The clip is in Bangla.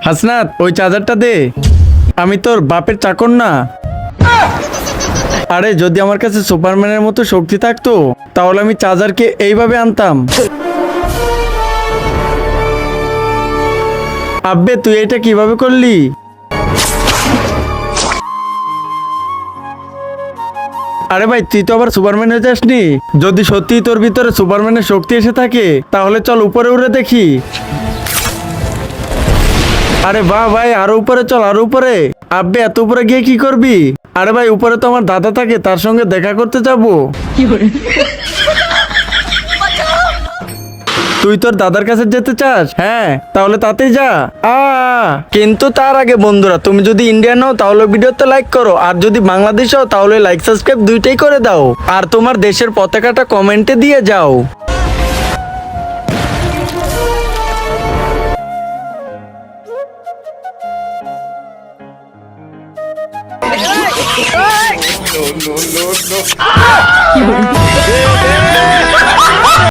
হাসনাত ওই চার্জারটা দে, আমি তোর বাপের চাকর না। আরে যদি আমার কাছে সুপারম্যানের মতো শক্তি থাকতো তাহলে আমি চার্জারকে এইভাবে আনতাম। আব্বে তুই এটা কিভাবে করলি? আরে ভাই তুই তো আবার সুপারম্যান হয়ে যাসনি। যদি সত্যি তোর ভিতরে সুপারম্যানের শক্তি এসে থাকে তাহলে চল উপরে উড়ে দেখি। আরে বাহ ভাই, আরো উপরে চল, আরো উপরে। আব্বে এত উপরে গিয়ে কি করবি? আরে ভাই উপরে তো আমার দাদা থাকে, তার সঙ্গে দেখা করতে যাবো। তুই তোর দাদার কাছে যেতে চাস? হ্যাঁ তাহলে তাতেই যা। কিন্তু তার আগে বন্ধুরা, তুমি যদি ইন্ডিয়ান হও তাহলে ভিডিওতে লাইক করো, আর যদি বাংলাদেশ হও তাহলে লাইক সাবস্ক্রাইব দুইটাই করে দাও, আর তোমার দেশের পতাকাটা কমেন্টে দিয়ে যাও। No, no, no, no.